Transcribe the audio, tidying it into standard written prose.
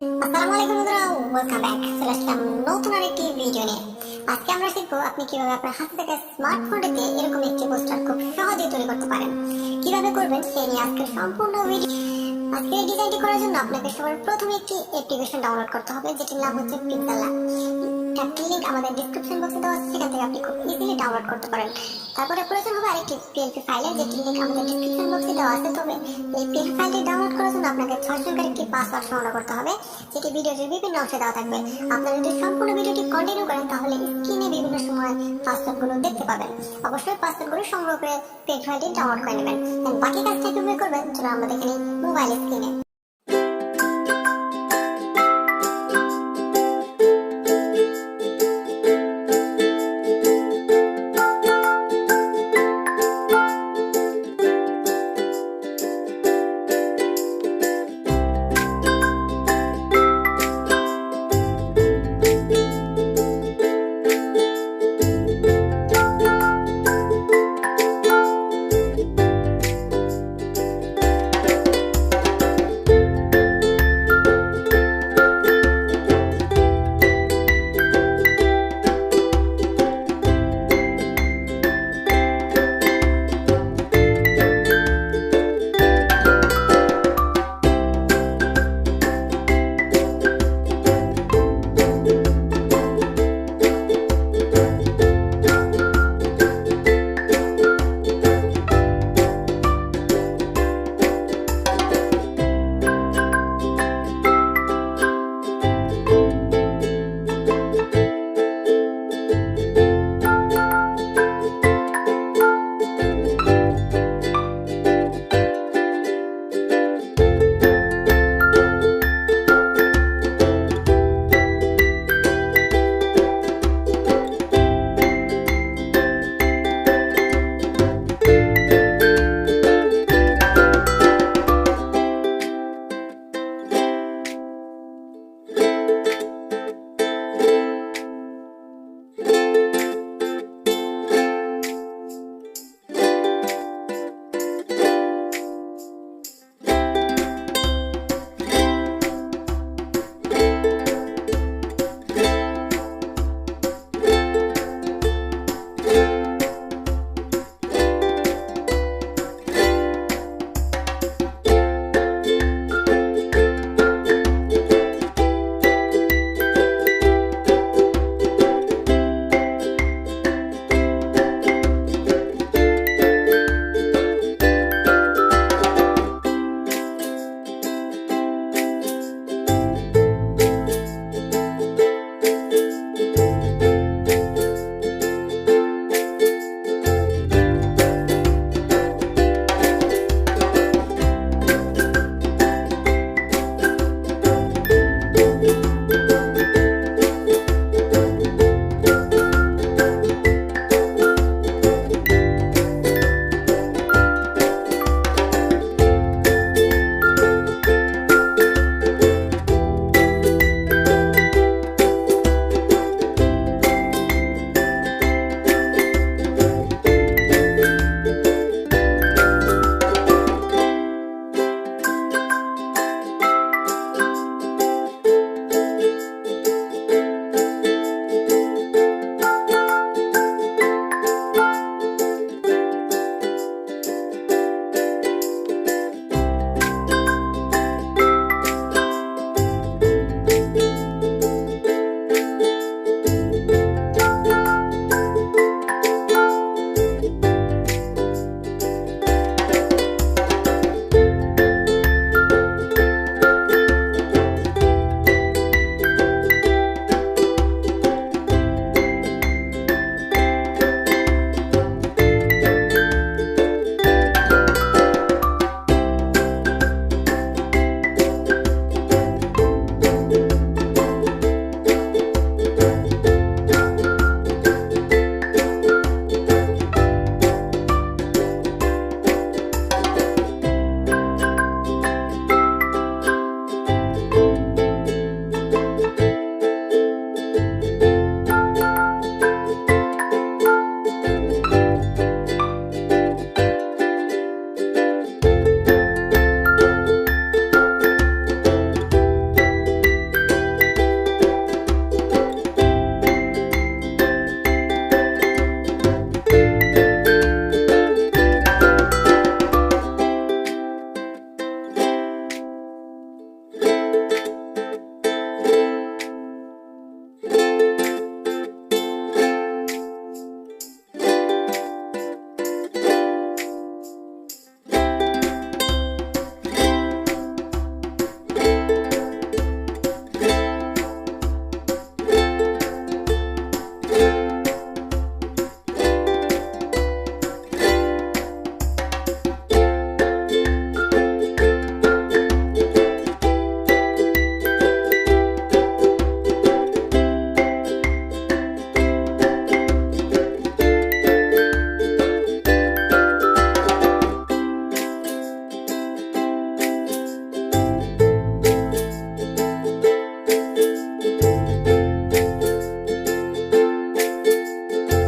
আসসালামু আলাইকুম বন্ধুরা, ওয়েলকাম ব্যাক। চলে আসলাম নতুন আরেকটি ভিডিও নিয়ে। আজকে আমরা শিখবো আপনি কিভাবে আপনার হাতে থাকা স্মার্টফোনটিতে এরকম একটি পোস্টার খুব সহজেই তৈরি করতে পারেন। কিভাবে করবেন সেই নিয়ে আজকের সম্পূর্ণ ভিডিও। আজকে এই ডিজাইনটি করার জন্য আপনাকে সবার প্রথমে একটি অ্যাপ্লিকেশন ডাউনলোড করতে হবে, যেটির নাম হচ্ছে pixellab। একটি লিংক আমাদের ডেসক্রিপশন বক্সে দেওয়া আছে, সেখান থেকে আপনি খুব ইজিলি ডাউনলোড করতে পারেন। তারপরে প্রয়োজন হবে আরেকটি পিএলপি ফাইলের, যেটির লিংক আমাদের ডেসক্রিপশন বক্সে দেওয়া আছে। তবে এই পিএলপি ফাইলটি ডাউনলোড করার জন্য আপনাকে 6 সংখ্যার একটি পাসওয়ার্ড সংগ্রহ করতে হবে, যেটি ভিডিওটির বিভিন্ন অংশে দেওয়া থাকবে। আপনারা যদি সম্পূর্ণ ভিডিওটি কন্টিনিউ করেন তাহলে স্ক্রিনে বিভিন্ন সময় পাসওয়ার্ডগুলো দেখতে পাবেন। অবশ্যই পাসওয়ার্ডগুলো সংগ্রহ করে পিএলপি ফাইলটি ডাউনলোড করে নেবেন। বাকি কাজটা কিভাবে করবেন চলো আমরা দেখে নিই মোবাইল স্ক্রিনে।